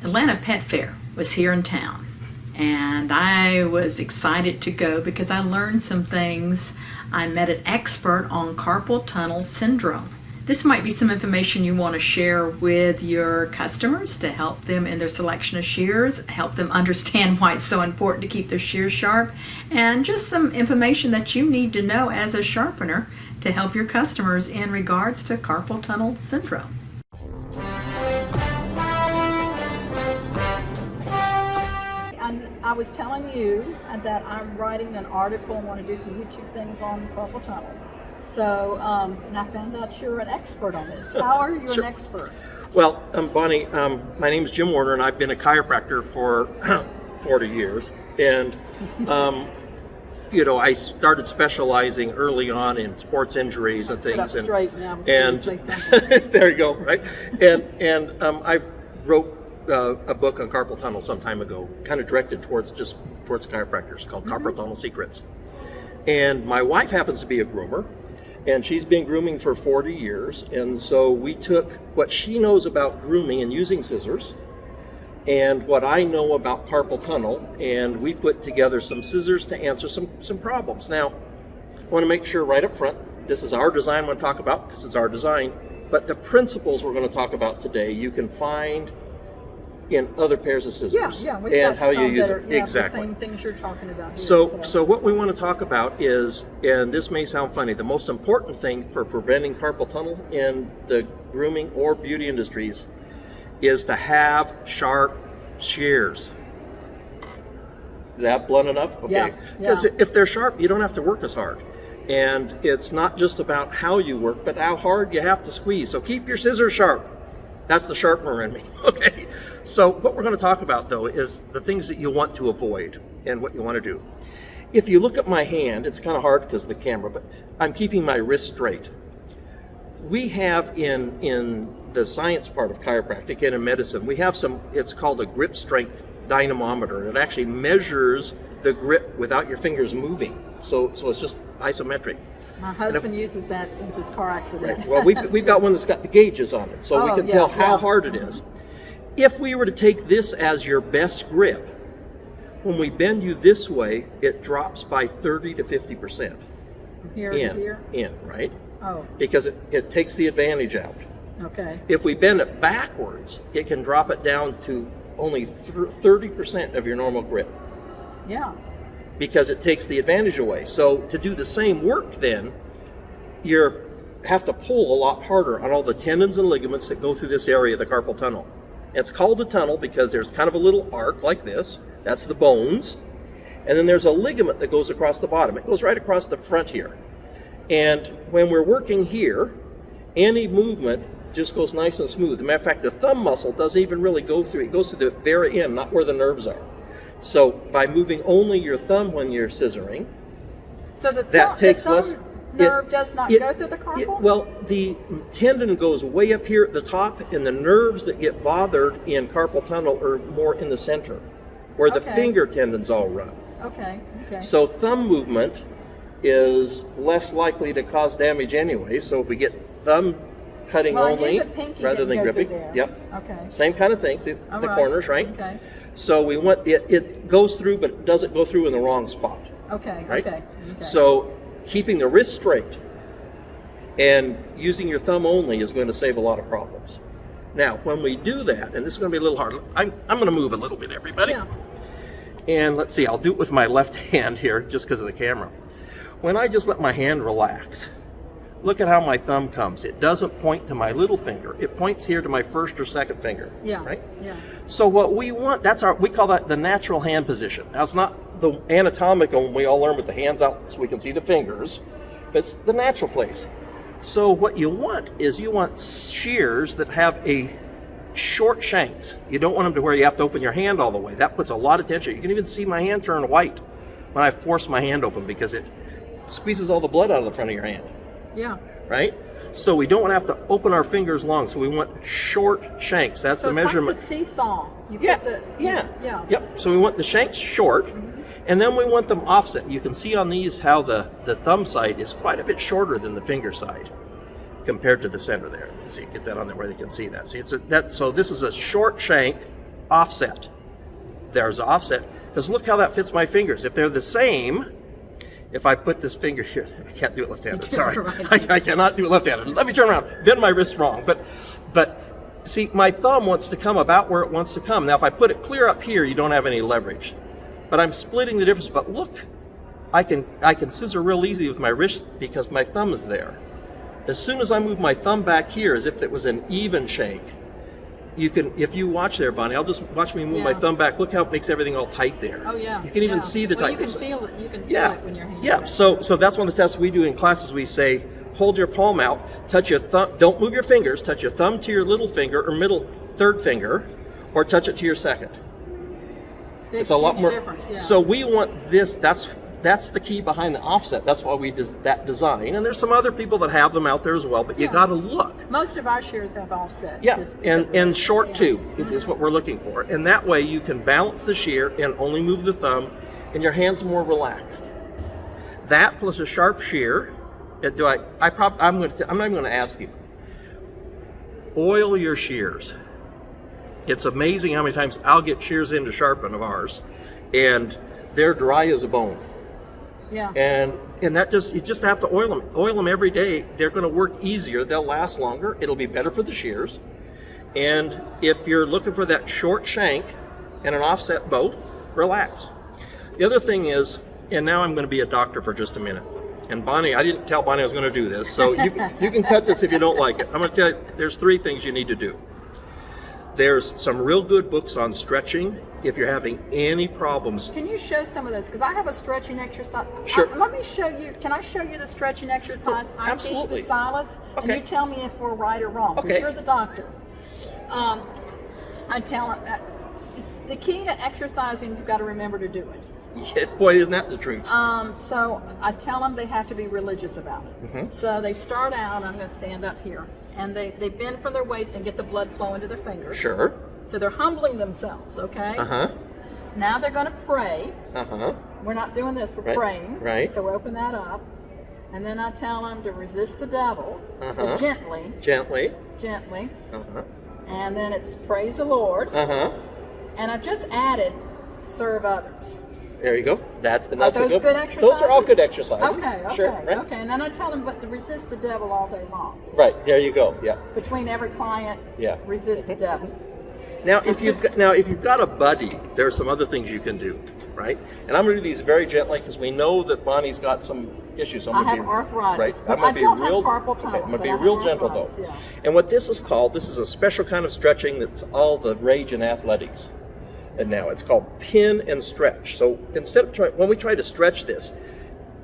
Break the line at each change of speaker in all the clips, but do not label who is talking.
Atlanta Pet Fair was here in town, and I was excited to go because I learned some things. I met an expert on carpal tunnel syndrome. This might be some information you want to share with your customers to help them in their selection of shears, help them understand why it's so important to keep their shears sharp, and just some information that you need to know as a sharpener to help your customers in regards to carpal tunnel syndrome. I was telling you that I'm writing an article and want to do some YouTube things on carpal tunnel. So, and I found out you're an expert on this. How are you
Sure.
an expert?
Well, Bonnie, my name is Jim Warner, and I've been a chiropractor for 40 years. And, you know, I started specializing early on in sports injuries and things.
Sit up straight now before
and
you say something.
there you go, right? And I wrote a book on carpal tunnel some time ago, kind of directed towards chiropractors, called Carpal Tunnel Secrets. And my wife happens to be a groomer, and she's been grooming for 40 years. And so we took what she knows about grooming and using scissors and what I know about carpal tunnel, and we put together some scissors to answer some problems. Now, I want to make sure right up front, this is our design I'm going to talk about because it's our design, but the principles we're going to talk about today you can find in other pairs of scissors.
Yeah, we've
and
got
how
some
you use
that are,
it.
yeah,
Exactly.
the same things you're talking about here.
So what we want to talk about is, and this may sound funny, the most important thing for preventing carpal tunnel in the grooming or beauty industries is to have sharp shears. Is that blunt enough? Okay.
Yeah.
Because if they're sharp, you don't have to work as hard. And it's not just about how you work, but how hard you have to squeeze. So keep your scissors sharp. That's the sharpener in me, okay? So what we're going to talk about, though, is the things that you want to avoid and what you want to do. If you look at my hand, it's kind of hard because of the camera, but I'm keeping my wrist straight. We have in the science part of chiropractic and in medicine, we have it's called a grip strength dynamometer. It actually measures the grip without your fingers moving. So it's just isometric.
My husband uses that since his car accident.
Right. Well, we've got one that's got the gauges on it, so we can tell how hard it is. If we were to take this as your best grip, when we bend you this way, it drops by 30 to 50%.
From here to here?
In, right?
Oh.
Because it takes the advantage out.
Okay.
If we bend it backwards, it can drop it down to only 30% of your normal grip.
Yeah.
Because it takes the advantage away. So to do the same work then, you have to pull a lot harder on all the tendons and ligaments that go through this area of the carpal tunnel. It's called a tunnel because there's kind of a little arc like this. That's the bones. And then there's a ligament that goes across the bottom. It goes right across the front here. And when we're working here, any movement just goes nice and smooth. As a matter of fact, the thumb muscle doesn't even really go through. It goes to the very end, not where the nerves are. So by moving only your thumb when you're scissoring,
so the
less
nerve does not go to the carpal?
Well, the tendon goes way up here at the top, and the nerves that get bothered in carpal tunnel are more in the center, where the finger tendons all run.
Okay.
So thumb movement is less likely to cause damage anyway. So if we get thumb cutting only rather than gripping,
Okay.
Same kind of thing. See the corners, right?
Okay.
So we want it goes through, but it doesn't go through in the wrong spot.
Okay.
Right?
Okay.
So keeping the wrist straight and using your thumb only is going to save a lot of problems. Now, when we do that, and this is going to be a little hard, I'm going to move a little bit, everybody.
Yeah.
And let's see, I'll do it with my left hand here just because of the camera. When I just let my hand relax, look at how my thumb comes. It doesn't point to my little finger. It points here to my first or second finger.
Yeah.
Right?
Yeah.
So what we want, we call that the natural hand position. Now it's not the anatomical one we all learn with the hands out so we can see the fingers. It's the natural place. So what you want is you want shears that have a short shanks. You don't want them to where you have to open your hand all the way. That puts a lot of tension. You can even see my hand turn white when I force my hand open because it squeezes all the blood out of the front of your hand.
Yeah.
Right? So we don't want to have to open our fingers long. So we want short shanks. That's the measurement.
Like the seesaw.
Yep. So we want the shanks short, and then we want them offset. You can see on these how the thumb side is quite a bit shorter than the finger side compared to the center there. You see, get that on there where they can see that. See, so this is a short shank offset. There's offset, because look how that fits my fingers. If they're the same, if I put this finger here, I can't do it left-handed, sorry. I cannot do it left-handed. Let me turn around, bend my wrist wrong. But see, my thumb wants to come about where it wants to come. Now, if I put it clear up here, you don't have any leverage. But I'm splitting the difference. But look, I can scissor real easy with my wrist because my thumb is there. As soon as I move my thumb back here, as if it was an even shake, you can, if you watch there, Bonnie, I'll just watch me move my thumb back. Look how it makes everything all tight there.
Oh yeah.
You can even see the tightness.
You can feel it. You can feel it when you're handling
it. So that's one of the tests we do in classes. We say, hold your palm out, touch your thumb. Don't move your fingers. Touch your thumb to your little finger or middle third finger, or touch it to your second. It's a lot more. Yeah. So we want this. That's the key behind the offset. That's why we that design. And there's some other people that have them out there as well, but you got to look.
Most of our shears have offset.
Yeah, and short too is what we're looking for. And that way you can balance the shear and only move the thumb, and your hand's more relaxed. That plus a sharp shear. I'm not even going to ask you. Oil your shears. It's amazing how many times I'll get shears in to sharpen of ours, and they're dry as a bone.
Yeah.
And that you just have to oil them. Oil them every day. They're going to work easier. They'll last longer. It'll be better for the shears. And if you're looking for that short shank and an offset both, relax. The other thing is, and now I'm going to be a doctor for just a minute. And Bonnie, I didn't tell Bonnie I was going to do this, so you can cut this if you don't like it. I'm going to tell you, there's 3 things you need to do. There's some real good books on stretching if you're having any problems.
Can you show some of those? Because I have a stretching exercise.
Sure.
Let me show you. Can I show you the stretching exercise? I teach the stylists, and you tell me if we're right or wrong, because you're the doctor. I tell them that the key to exercising, you've got to remember to do it.
Yeah, boy, isn't that the truth?
So I tell them they have to be religious about it. So they start out, I'm going to stand up here, and they bend from their waist and get the blood flow into their fingers.
Sure.
So they're humbling themselves, okay? Now they're going to pray. We're not doing this, we're praying.
Right.
So we open that up. And then I tell them to resist the devil, but gently.
Gently.
Gently. And then it's praise the Lord. And I've just added serve others.
There you go. That's
good exercises?
Those are all good exercises.
Okay.
Sure, right?
Okay. And then I tell them, but to resist the devil all day long.
Right. There you go. Yeah.
Between every client, resist the devil.
Now, if you've got a buddy, there are some other things you can do, right? And I'm going to do these very gently because we know that Bonnie's got some issues. So
I have arthritis.
Right.
But I don't have carpal tunnel.
I'm going to be real gentle though.
Yeah.
And what this is called, this is a special kind of stretching that's all the rage in athletics. And now it's called pin and stretch. So instead of when we try to stretch this,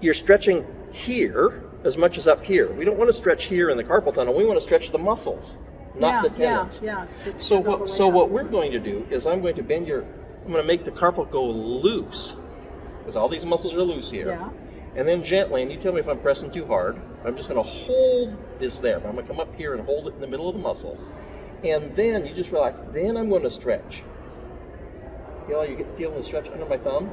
you're stretching here as much as up here. We don't want to stretch here in the carpal tunnel. We want to stretch the muscles, not the tendons. So what we're going to do is I'm going to I'm going to make the carpal go loose, because all these muscles are loose here.
Yeah.
And then gently, and you tell me if I'm pressing too hard, I'm just going to hold this there. I'm going to come up here and hold it in the middle of the muscle. And then you just relax. Then I'm going to stretch. You feeling the stretch under my thumb?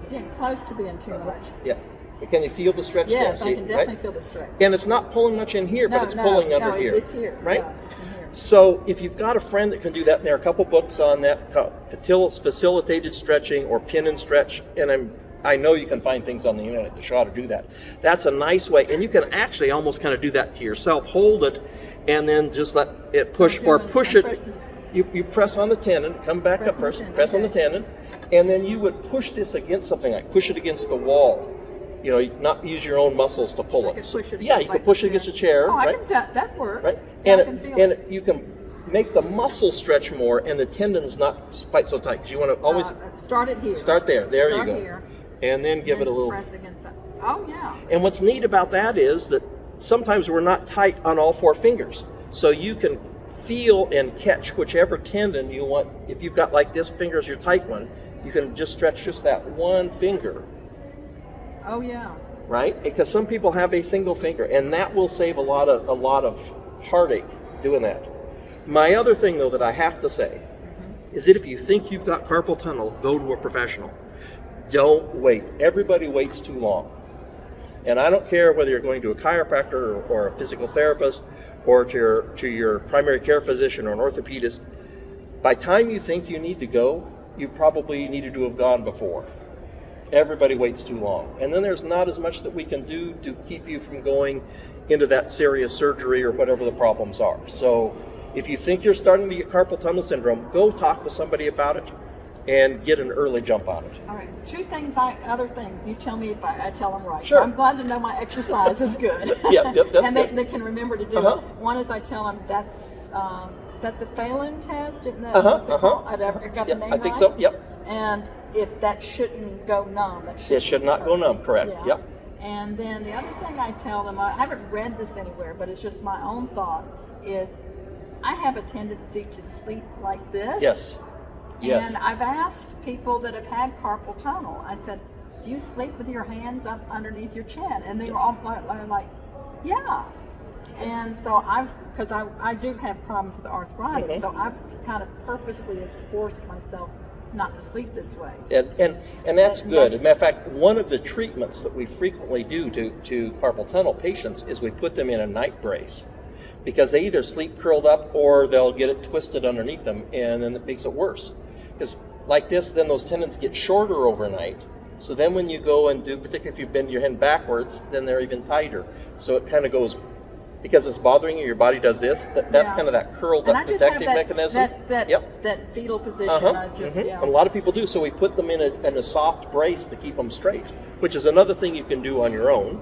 You're getting close to being too much.
Yeah. But can you feel the stretch there?
Yes, I can definitely feel the stretch.
And it's not pulling much in here, but it's pulling under here.
It's here.
Right?
Yeah, it's in here.
So if you've got a friend that can do that, and there are a couple books on that, facilitated stretching or pin and stretch, and I know you can find things on the internet to show how to do that. That's a nice way, and you can actually almost kind of do that to yourself. Hold it, and then just let it push, or push it. You press on the tendon, come back up first, press on the tendon, and then you would push this against something, like push it against the wall. You know, not use your own muscles to pull it. You can push it against a chair.
Oh,
right?
That works.
Right?
Yeah,
and you can make the muscle stretch more and the tendons not quite so tight, because you want to always
start it here.
Start there. There you go.
Here,
and then give it a little
press against that. Oh yeah.
And what's neat about that is that sometimes we're not tight on all 4 fingers. So you can feel and catch whichever tendon you want. If you've got like this finger is your tight one, you can just stretch just that one finger.
Oh yeah.
Right? Because some people have a single finger, and that will save a lot of heartache doing that. My other thing though that I have to say is that if you think you've got carpal tunnel, go to a professional. Don't wait. Everybody waits too long. And I don't care whether you're going to a chiropractor or a physical therapist or to your primary care physician or an orthopedist. by time you think you need to go, you probably needed to have gone before. Everybody waits too long. And then there's not as much that we can do to keep you from going into that serious surgery or whatever the problems are. So if you think you're starting to get carpal tunnel syndrome, go talk to somebody about it and get an early jump on it.
All right, other things. You tell me if I tell them right.
Sure.
So I'm glad to know my exercise is good.
Yep, that's
and
good.
they can remember to do it. One is I tell them that's, is that the Phelan test? Isn't that what's it called? I got the name
I think
right?
so, yep.
And if that shouldn't go numb.
It should not go numb, correct,
Yeah.
yep.
And then the other thing I tell them, I haven't read this anywhere, but it's just my own thought, is I have a tendency to sleep like this.
Yes. Yes.
And I've asked people that have had carpal tunnel, I said, do you sleep with your hands up underneath your chin? And they were all like, yeah. And so because I do have problems with arthritis, so I've kind of purposely forced myself not to sleep this way.
And that's good. As a matter of fact, one of the treatments that we frequently do to carpal tunnel patients is we put them in a night brace, because they either sleep curled up or they'll get it twisted underneath them, and then it makes it worse. Because like this, then those tendons get shorter overnight. So then when you go and do, particularly if you bend your hand backwards, then they're even tighter. So it kind of goes, because it's bothering you, your body does this. That's kind of that curled up protective mechanism.
That fetal position.
And a lot of people do. So we put them in a soft brace to keep them straight, which is another thing you can do on your own.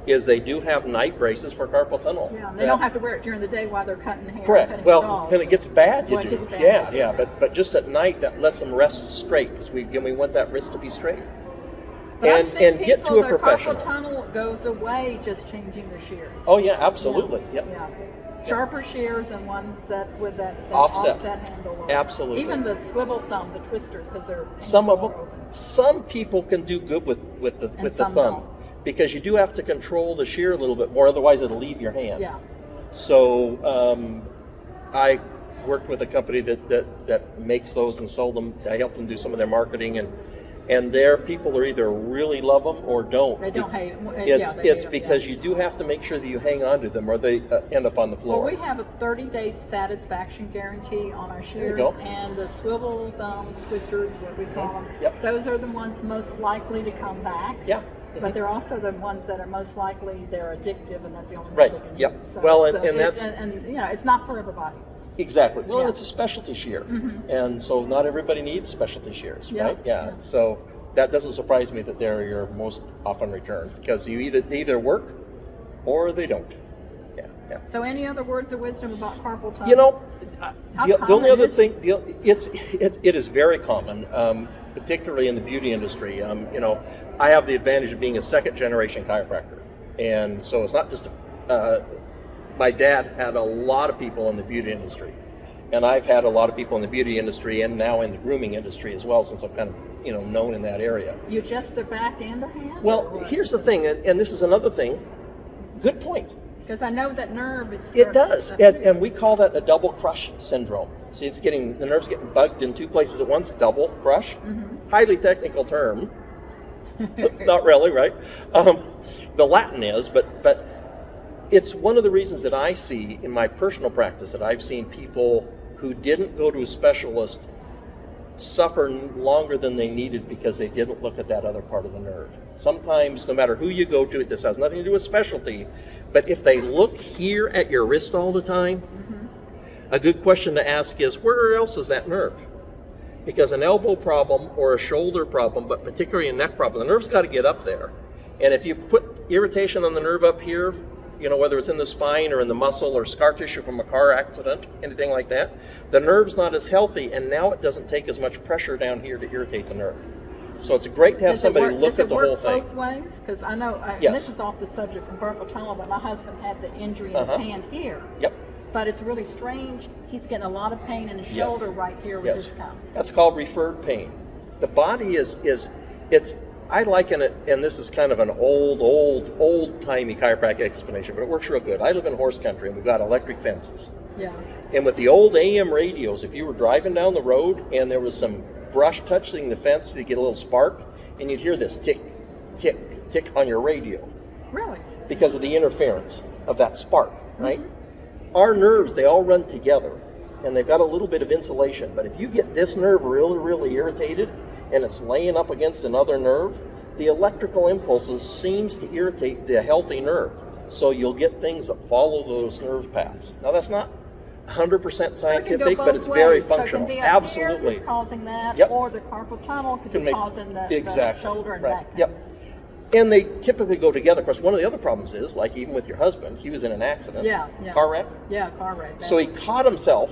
Is they do have night braces for carpal tunnel.
Yeah, they don't have to wear it during the day while they're cutting hair.
Correct. Well,
dolls,
when it gets bad, you do.
It gets bad.
Yeah. But just at night, that lets them rest straight, because we want that wrist to be straight.
But
and get to a professional.
Carpal tunnel goes away just changing the shears.
Oh yeah, absolutely.
Yeah. Sharper shears and ones that with that
offset
handle.
Absolutely.
Even the swivel thumb, the twisters, because they're
some of them. Some people can do good with the thumb.
Don't.
Because you do have to control the shear a little bit more, otherwise it'll leave your hand.
Yeah.
So I worked with a company that makes those and sold them. I helped them do some of their marketing, and their people are either really love them or don't.
They don't hate them.
It's because you do have to make sure that you hang on to them, or they end up on the floor.
Well, we have a 30-day satisfaction guarantee on our shears, and the swivel thumbs, twisters, what we call them.
Yep.
Those are the ones most likely to come back.
Yeah.
But they're also the ones that are most likely they're addictive, and that's the only
right.
ones they can
Yep.
use. So,
well, and that's
it's not for everybody.
Exactly. Well, it's a specialty shear, and so not everybody needs specialty shears, right? Yeah. So that doesn't surprise me that they're your most often returned, because they either work or they don't. Yeah.
So, any other words of wisdom about carpal tunnel?
You know, the only other thing, it is very common, particularly in the beauty industry. I have the advantage of being a second generation chiropractor, and so it's not just my dad had a lot of people in the beauty industry, and I've had a lot of people in the beauty industry and now in the grooming industry as well, since I'm kind of known in that area.
You adjust the back and the hand?
Well, here's the thing, and this is another thing. Good point.
Because I know that nerve is.
It does, and we call that a double crush syndrome. See, the nerve's getting bugged in two places at once. Double crush, highly technical term. Not really, right? The Latin is, but it's one of the reasons that I see in my personal practice that I've seen people who didn't go to a specialist suffer longer than they needed because they didn't look at that other part of the nerve. Sometimes, no matter who you go to, this has nothing to do with specialty, but if they look here at your wrist all the time, a good question to ask is, where else is that nerve? Because an elbow problem or a shoulder problem, but particularly a neck problem, the nerve's got to get up there. And if you put irritation on the nerve up here, whether it's in the spine or in the muscle or scar tissue from a car accident, anything like that, the nerve's not as healthy, and now it doesn't take as much pressure down here to irritate the nerve. So it's great to have somebody look at the whole thing.
Does it work both ways? Because I know, and this is off the subject from carpal tunnel, but my husband had the injury in his hand here.
Yep.
But it's really strange. He's getting a lot of pain in his shoulder right here where this comes.
That's called referred pain. The body it's I liken it, and this is kind of an old-timey chiropractic explanation, but it works real good. I live in horse country, and we've got electric fences.
Yeah.
And with the old AM radios, if you were driving down the road and there was some brush touching the fence, you'd get a little spark, and you'd hear this tick, tick, tick on your radio.
Really?
Because of the interference of that spark, right? Our nerves, they all run together. and they've got a little bit of insulation. But if you get this nerve really, really irritated and it's laying up against another nerve, the electrical impulses seems to irritate the healthy nerve. So you'll get things that follow those nerve paths. Now that's not 100% scientific, but it's very functional.
So it can be
Absolutely.
that's causing that,
Yep.
or the carpal tunnel could be causing the shoulder and back pain.
Yep. And they typically go together. Of course, one of the other problems is, like even with your husband, he was in an accident.
Yeah.
Car wreck.
Yeah, car wreck.
So he caught himself,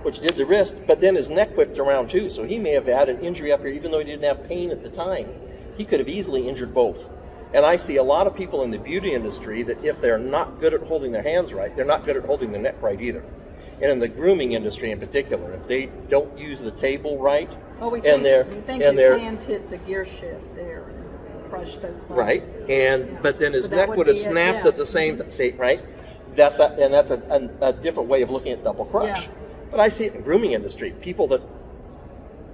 which did the wrist, but then his neck whipped around too. So he may have had an injury up here, even though he didn't have pain at the time. He could have easily injured both. And I see a lot of people in the beauty industry that if they're not good at holding their hands right, they're not good at holding their neck right either. And in the grooming industry in particular, if they don't use the table right,
we
and
think his hands hit the gear shift there and crushed those bones.
Right, but then his neck would have snapped at the same time, right? That's a different way of looking at double crush.
Yeah.
But I see it in the grooming industry. People that,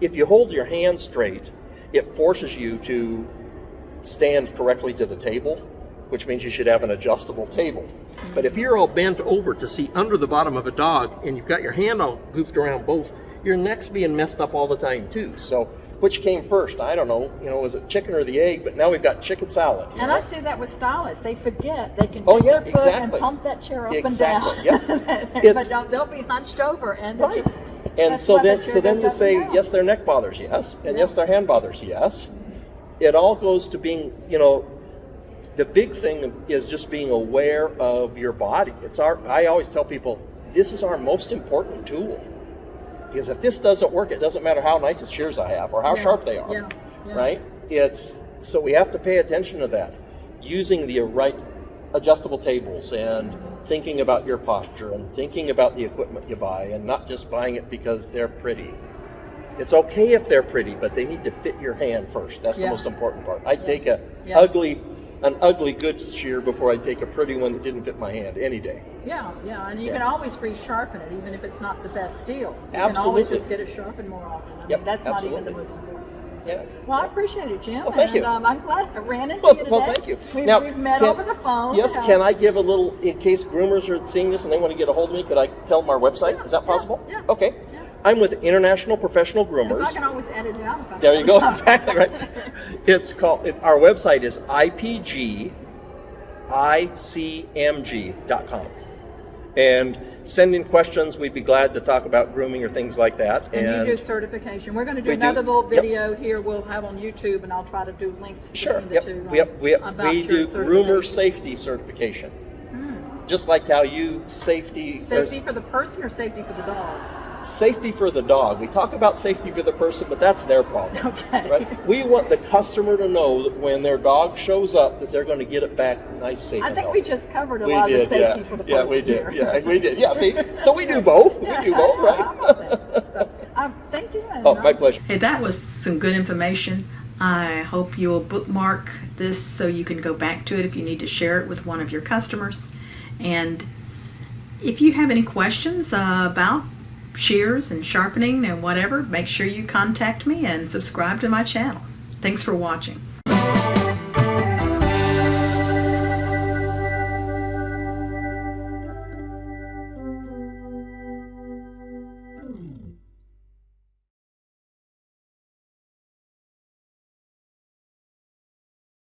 if you hold your hand straight, it forces you to stand correctly to the table, which means you should have an adjustable table. But if you're all bent over to see under the bottom of a dog and you've got your hand all goofed around both, your neck's being messed up all the time too. So which came first? I don't know. Was it chicken or the egg? But now we've got chicken salad.
And I see that with stylists. They forget they can
Oh,
take
yeah,
their foot
exactly.
and pump that chair up
Exactly,
and down.
yep.
But they'll be hunched over and
Right.
just,
And
that's
so
why
then,
the chair
so then
goes
you
up and
say,
down.
yes, their neck bothers, yes, and
Yeah.
yes, their hand bothers, yes. It all goes to being, the big thing is just being aware of your body. I always tell people, this is our most important tool. Because if this doesn't work, it doesn't matter how nice the shears I have or how sharp they are, right? So we have to pay attention to that. Using the right adjustable tables and thinking about your posture and thinking about the equipment you buy and not just buying it because they're pretty. It's okay if they're pretty, but they need to fit your hand first. That's the most important part. I'd take an ugly good shear before I'd take a pretty one that didn't fit my hand any day.
Yeah, and you can always resharpen it, even if it's not the best steel. You
Absolutely.
can always just get it sharpened more often. I mean, that's not even the most important thing.
Yeah.
Well, I appreciate it, Jim.
Well, thank you.
And I'm glad I ran into you today.
Well, thank you.
We've met over the phone.
Yes, can I give a little, in case groomers are seeing this and they want to get a hold of me, could I tell them our website?
Yeah,
Is that possible?
Yeah.
Okay. Yeah. I'm with International Professional Groomers.
Because I can always edit it out.
There you go, exactly right. Our website is ipgicmg.com. And send in questions. We'd be glad to talk about grooming or things like that.
And you do certification. We're going to do another little video here we'll have on YouTube, and I'll try to do links between the two.
We do groomer safety certification. Just like how you safety
for the person or safety for the dog?
Safety for the dog. We talk about safety for the person, but that's their problem.
Okay.
Right? We want the customer to know that when their dog shows up, that they're going to get it back nice, safe,
I think
healthy.
we just covered a lot of the safety for the person.
Yeah, we did.
Here.
Yeah, we did. Yeah, see? So we do both. We do both, right?
So, thank you. And,
my pleasure.
Hey, that was some good information. I hope you'll bookmark this so you can go back to it if you need to share it with one of your customers. And if you have any questions about shears and sharpening and whatever, make sure you contact me and subscribe to my channel. Thanks for watching.